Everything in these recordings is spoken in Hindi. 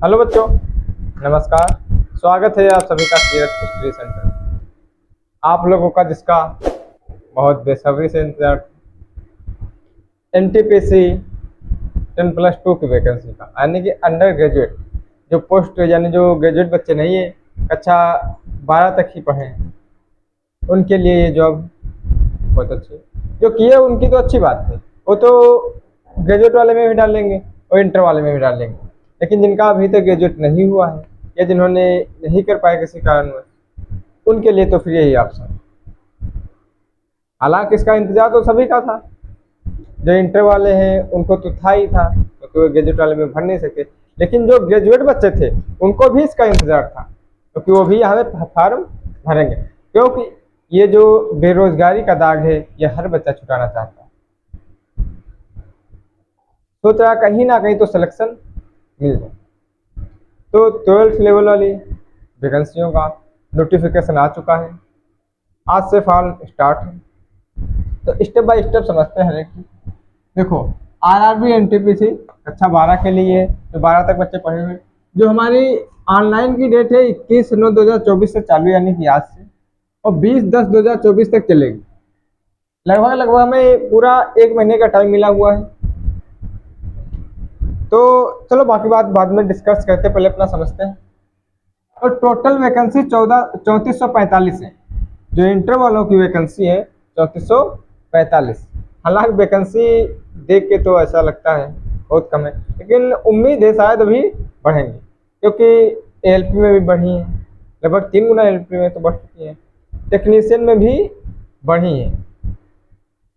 हेलो बच्चों, नमस्कार। स्वागत है आप सभी का सीरत हिस्ट्री सेंटर। आप लोगों का जिसका बहुत बेसब्री से इंतजार, एनटीपीसी 10+2 की वैकेंसी का, यानी कि अंडर ग्रेजुएट जो पोस्ट यानी जो ग्रेजुएट बच्चे नहीं है, कक्षा 12 तक ही पढ़े हैं, उनके लिए ये जॉब बहुत अच्छी है। जो किए उनकी तो अच्छी बात है, वो तो ग्रेजुएट वाले में भी डालेंगे और इंटर वाले में भी डालेंगे, लेकिन जिनका अभी तक ग्रेजुएट नहीं हुआ है या जिन्होंने नहीं कर पाए किसी कारणवश, उनके लिए तो फिर यही ऑप्शन। हालांकि इसका इंतजार तो सभी का था। जो इंटर वाले हैं उनको तो था ही था, क्योंकि वो ग्रेजुएट वाले में भर नहीं सके, लेकिन जो ग्रेजुएट बच्चे थे उनको भी इसका इंतजार था, क्योंकि वो भी यहाँ पे फॉर्म भरेंगे। क्योंकि ये जो बेरोजगारी का दाग है ये हर बच्चा छुटाना चाहता है। सोच रहा कहीं ना कहीं तो सिलेक्शन मिल जाए। तो 12th लेवल वाली वैकेंसियों का नोटिफिकेशन आ चुका है, आज से फॉर्म स्टार्ट है। तो स्टेप बाय स्टेप समझते हैं। देखो, आरआरबी एनटीपीसी कक्षा 12 के लिए जो 12 तक बच्चे पढ़े हुए, जो हमारी ऑनलाइन की डेट है 21/9/2024 से चालू, यानी कि आज से, और 20/10/2024 तक चलेगी। लगभग हमें पूरा 1 महीने का टाइम मिला हुआ है। तो चलो बाकी बात बाद में डिस्कस करते हैं, पहले अपना समझते हैं। और टोटल वैकेंसी 3445 है। जो इंटर वालों की वैकेंसी है 3445। हालांकि वैकेंसी देख के तो ऐसा लगता है बहुत कम है, लेकिन उम्मीद है शायद अभी बढ़ेंगे, क्योंकि एलपी में भी बढ़ी है, लगभग 3 गुना एलपी में तो बढ़ चुकी है। टेक्नीशियन में भी बढ़ी है,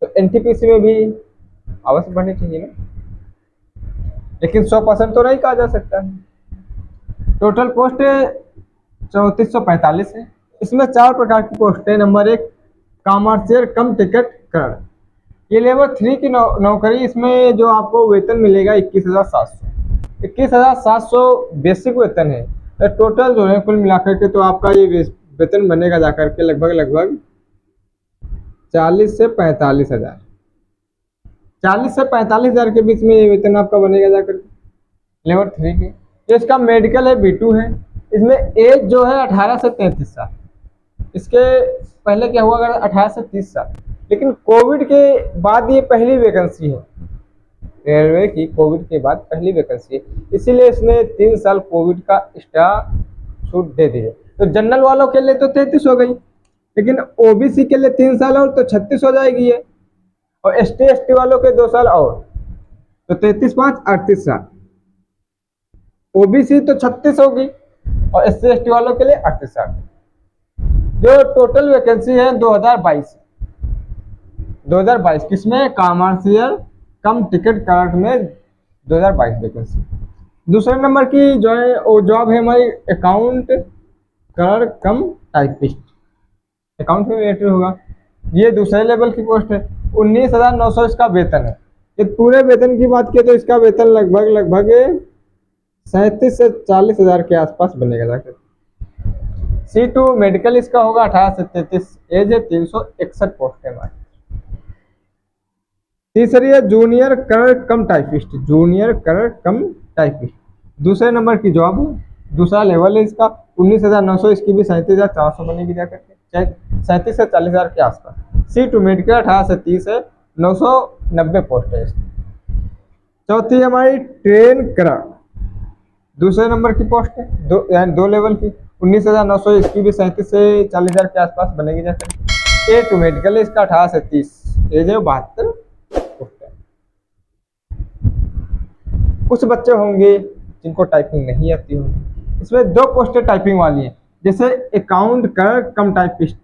तो एनटीपीसी में भी अवश्य बढ़नी चाहिए ना, लेकिन 100% तो नहीं कहा जा सकता है। टोटल पोस्ट 3445 है। इसमें 4 प्रकार की पोस्ट है। नंबर 1, कॉमर्शियल कम टिकट क्लर्क, ये लेवल 3 की नौकरी। इसमें जो आपको वेतन मिलेगा 21,700। 21,700 बेसिक वेतन है। तो टोटल जो है कुल मिलाकर के तो आपका ये वेतन बनेगा जाकर के लगभग 40 से 45 हज़ार। 40 से 45 हज़ार के बीच में ये वेतन आपका बनेगा जाकर लेवल 3 के। जो इसका मेडिकल है B2 है। इसमें एज जो है 18 से 33 साल। इसके पहले क्या हुआ, अगर 18 से 30 साल, लेकिन कोविड के बाद ये पहली वैकेंसी है रेलवे की। कोविड के बाद पहली वैकेंसी है, इसीलिए इसने 3 साल कोविड का एक्स्ट्रा छूट दे दी है। तो जनरल वालों के लिए तो 33 हो गई, लेकिन ओबीसी के लिए 3 साल और तो 36 हो जाएगी ये, और ST/ST वालों के 2 साल और, तो 33 5 38 साल। ओबीसी तो 36 होगी और SC/ST वालों के लिए 38 साल। जो टोटल वैकेंसी है 2022 किसमें, कॉमर्शियल कम टिकट क्लर्क में 2022 वैकेंसी। दूसरे नंबर की जो है वो जॉब है हमारी अकाउंट क्लर्क कम टाइपिस्ट। अकाउंट में रिलेटेड होगा, ये दूसरे लेवल की पोस्ट है। 19,900 इसका वेतन है। ये पूरे वेतन की बात की तो इसका वेतन लगभग 37 से 40 हज़ार के आसपास बनेगा जाकर। C2 मेडिकल इसका होगा 18 से 33। एज है 361 पोस्ट है हमारी। तीसरी है जूनियर क्लर्क कम टाइपिस्ट। जूनियर क्लर्क कम टाइपिस्ट दूसरे नंबर की जॉब है, दूसरा लेवल है इसका। 19,900, इसकी भी 37,400 बनेगी जाकर के, 37 से 40 हज़ार के आसपास। C2 मेडिकल 18 से 30 है, 990 पोस्ट है इसकी। चौथी हमारी ट्रेन क्लर्क, दूसरे नंबर की पोस्ट है, यानी 2 लेवल की। 19,900, इसकी भी 37 से 40 हज़ार के आसपास बनेगी जाकर। A2 मेडिकल है इसका 18 से 30, एज है 72 पोस्ट है। कुछ बच्चे होंगे जिनको टाइपिंग नहीं आती होगी। इसमें 2 पोस्टें टाइपिंग वाली हैं, जैसे अकाउंट क्लर्क कम टाइपिस्ट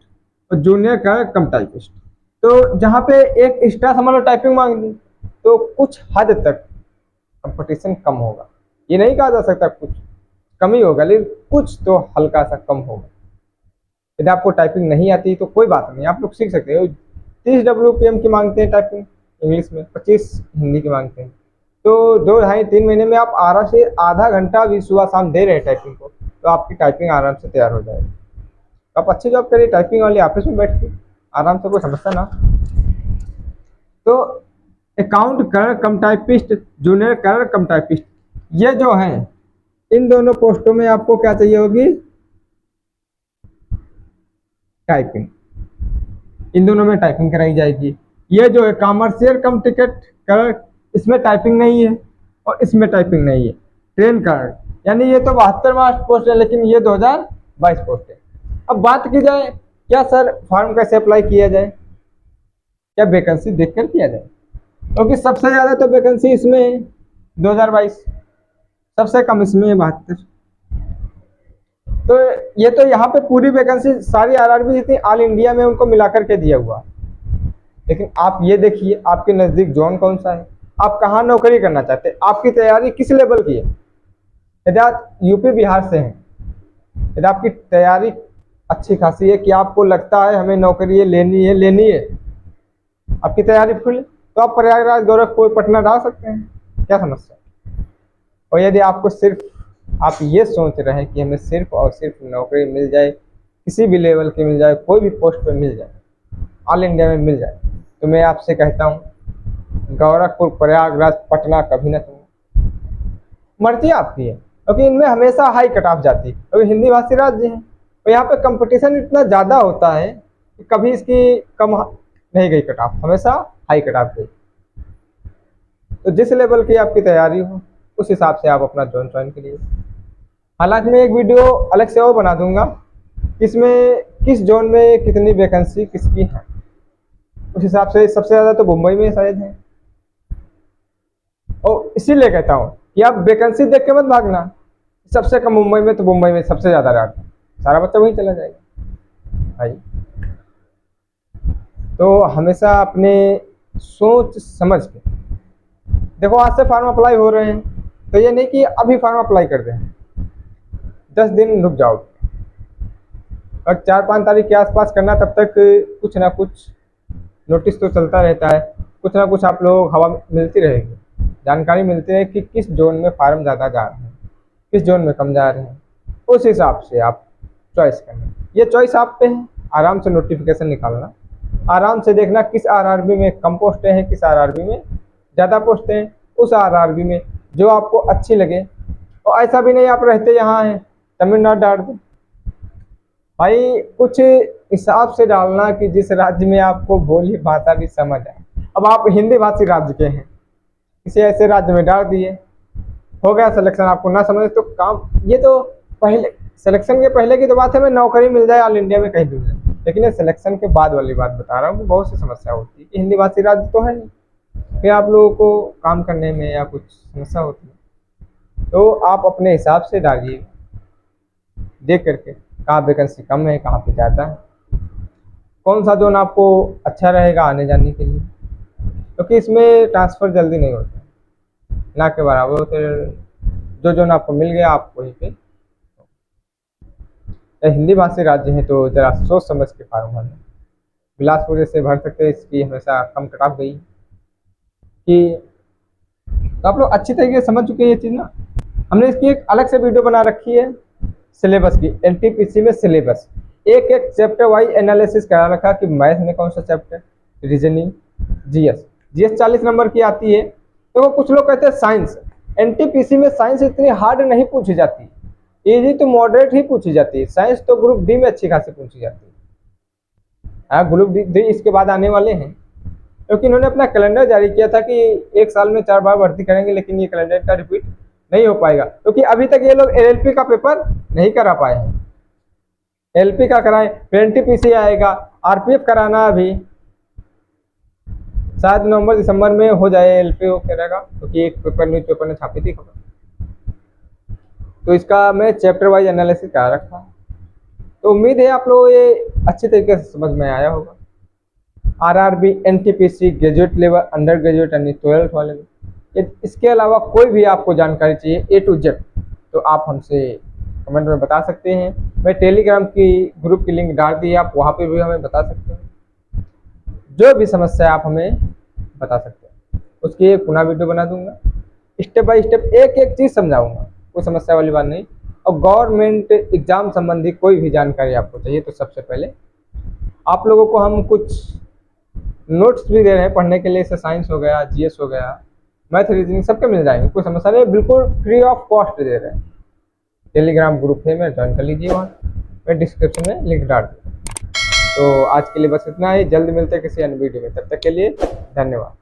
और जूनियर क्लर्क कम टाइपिस्ट। तो जहाँ पे एक एक्स्ट्रा समझ लो टाइपिंग मांग दी, तो कुछ हद तक कंपटीशन कम होगा। ये नहीं कहा जा सकता कुछ कम ही होगा, लेकिन कुछ तो हल्का सा कम होगा। यदि आपको टाइपिंग नहीं आती तो कोई बात नहीं, आप लोग सीख सकते हो। 30 WPM की मांगते हैं टाइपिंग इंग्लिश में, 25 हिंदी की मांगते हैं। तो 2 ढाई 3 महीने में आप आराम से आधा घंटा भी सुबह शाम दे रहे हैं टाइपिंग को, तो आपकी टाइपिंग आराम से तैयार हो जाएगी। आप अच्छी जॉब करिए टाइपिंग वाली, ऑफिस में बैठ के आराम से, कोई समस्या ना। तो अकाउंट क्लर्क कम टाइपिस्ट, जूनियर क्लर्क कम टाइपिस्ट, ये जो है इन दोनों पोस्टों में आपको क्या चाहिए होगी, टाइपिंग। इन दोनों में टाइपिंग कराई जाएगी। ये जो है कॉमर्शियल कम टिकट क्लर्क, इसमें टाइपिंग नहीं है और इसमें टाइपिंग नहीं है। ट्रेन क्लर्क, यानी ये तो 72 पोस्ट है, लेकिन ये 2022 पोस्ट है। अब बात की जाए क्या सर फॉर्म कैसे अप्लाई किया जाए, क्या वैकेंसी देखकर किया जाए, क्योंकि सबसे ज़्यादा तो वैकेंसी इसमें है 2022, सबसे कम इसमें है 72। तो ये तो यहाँ पे पूरी वैकेंसी सारी आरआरबी जितनी ऑल इंडिया में उनको मिलाकर के दिया हुआ। लेकिन आप ये देखिए आपके नज़दीक जोन कौन सा है, आप कहाँ नौकरी करना चाहते हैं, आपकी तैयारी किस लेवल की है। यदि आप यूपी बिहार से हैं, यदि आपकी तैयारी अच्छी खासी है कि आपको लगता है हमें नौकरी लेनी है, आपकी तैयारी फुल, तो आप प्रयागराज, गोरखपुर, पटना डाल सकते हैं, क्या समस्या। और यदि आपको सिर्फ आप ये सोच रहे हैं कि हमें सिर्फ और सिर्फ नौकरी मिल जाए, किसी भी लेवल की मिल जाए, कोई भी पोस्ट पे मिल जाए, ऑल इंडिया में मिल जाए, तो मैं आपसे कहता हूँ गोरखपुर, प्रयागराज, पटना कभी ना चुनो। मर्जी आपकी है, क्योंकि इनमें हमेशा हाई कट ऑफ जाती है, क्योंकि हिंदी भाषी राज्य है और यहाँ पे कंपटीशन इतना ज़्यादा होता है कि कभी इसकी कम नहीं गई कट ऑफ, हमेशा हाई कट ऑफ गई। तो जिस लेवल की आपकी तैयारी हो उस हिसाब से आप अपना जोन ज्वाइन करिए। हालांकि मैं एक वीडियो अलग से और बना दूंगा इसमें किस जोन में कितनी वैकेंसी किसकी है, उस हिसाब से सबसे ज़्यादा तो मुंबई में शायद है। और इसीलिए कहता हूँ कि आप वैकेंसी देख के मत भागना, सबसे कम मुंबई में, तो मुंबई में सबसे ज़्यादा रात सारा बच्चा वहीं चला जाएगा भाई। तो हमेशा अपने सोच समझ के देखो, आज से फॉर्म अप्लाई हो रहे हैं, तो ये नहीं कि अभी फॉर्म अप्लाई कर दें, 10 दिन रुक जाओ और 4-5 तारीख के आसपास करना, तब तक कुछ ना कुछ नोटिस तो चलता रहता है, कुछ ना कुछ आप लोग हवा मिलती रहेगी, जानकारी मिलती है कि किस जोन में फार्म ज़्यादा जा रहे हैं, किस जोन में कम जा रहे हैं, उस हिसाब से आप चॉइस करना। ये चॉइस आप पे है, आराम से नोटिफिकेशन निकालना, आराम से देखना किस आरआरबी में कम पोस्टें हैं, किस आरआरबी में ज़्यादा पोस्टें हैं, उस आरआरबी में जो आपको अच्छी लगे। और ऐसा भी नहीं आप रहते यहाँ हैं तमिलनाडु डाल दें भाई, कुछ हिसाब से डालना कि जिस राज्य में आपको बोली भाषा भी समझ आए। अब आप हिंदी भाषी राज्य के हैं, किसी ऐसे राज्य में डाल दिए, हो गया सिलेक्शन, आपको ना समझे तो काम, ये तो पहले सिलेक्शन के पहले की तो बात है, मैं नौकरी मिल जाए ऑल इंडिया में कहीं भी मिल जाए, लेकिन ये सिलेक्शन के बाद वाली बात बता रहा हूँ। बहुत सी समस्या होती है कि हिंदी भाषी राज्य तो है नहीं, फिर आप लोगों को काम करने में या कुछ समस्या होती है। तो आप अपने हिसाब से डालिए, देख करके कहाँ वैकेंसी कम है, कहाँ पे ज़्यादा है, कौन सा जोन आपको अच्छा रहेगा आने जाने के लिए, क्योंकि इसमें ट्रांसफ़र जल्दी नहीं होता, ना के बराबर होते। जो जोन आपको मिल गया आप वहीं पे। हिंदी भाषी राज्य है तो ज़रा सोच समझ के फार्म भरना। बिलासपुर जैसे भर सकते हैं, इसकी हमेशा कम कट ऑफ गई कि, तो आप लोग अच्छी तरीके से समझ चुके हैं ये चीज़ ना। हमने इसकी एक अलग से वीडियो बना रखी है सिलेबस की, एनटीपीसी में सिलेबस एक एक चैप्टर वाइज एनालिसिस करा रखा कि मैथ में कौन सा चैप्टर, रीजनिंग, जीएस 40 नंबर की आती है। तो वो कुछ लोग कहते हैं साइंस, एनटीपीसी में साइंस इतनी हार्ड नहीं पूछी जाती, इजी तो मॉडरेट ही पूछी जाती है। साइंस तो ग्रुप डी में अच्छी खासी पूछी जाती है। हाँ, ग्रुप डी इसके बाद आने वाले हैं, क्योंकि इन्होंने अपना कैलेंडर जारी किया था कि एक साल में 4 बार भर्ती करेंगे, लेकिन ये कैलेंडर का रिपीट नहीं हो पाएगा, क्योंकि अभी तक ये लोग एलएलपी का पेपर नहीं करा पाए हैं। एलपी का कराएं, फिर एनटीपीसी आएगा, आरपीएफ कराना अभी शायद नवंबर दिसंबर में हो जाए, एलपी हो करेगा, क्योंकि एक पेपर न्यूज पेपर ने छापी थी खबर। तो इसका मैं चैप्टर वाइज एनालिसिस करा रखा है, तो उम्मीद है आप लोग ये अच्छी तरीके से समझ में आया होगा। RRB, NTPC, graduate level, under graduate यानी 12th वाले में, इसके अलावा कोई भी आपको जानकारी चाहिए ए टू जेड, तो आप हमसे कमेंट में बता सकते हैं। मैं टेलीग्राम की ग्रुप की लिंक डाल दी है, आप वहाँ पे भी हमें बता सकते हैं, जो भी समस्या आप हमें बता सकते हैं, उसकी एक पुनः वीडियो बना दूंगा, स्टेप बाय स्टेप एक एक चीज़ समझाऊंगा, कोई समस्या वाली बात नहीं। और गवर्नमेंट एग्जाम संबंधी कोई भी जानकारी आपको चाहिए तो सबसे पहले आप लोगों को हम कुछ नोट्स भी दे रहे हैं पढ़ने के लिए, जैसे साइंस हो गया, जीएस हो गया, मैथ, रीजनिंग सबके मिल जाएंगे, कोई समस्या नहीं, बिल्कुल फ्री ऑफ कॉस्ट दे रहे हैं। टेलीग्राम ग्रुप है, मैं ज्वाइन कर लीजिए, वहाँ मैं डिस्क्रिप्शन में लिंक डाल दूँ। तो आज के लिए बस इतना ही, जल्द मिलते हैं किसी अन्य वीडियो में, तब तक के लिए धन्यवाद।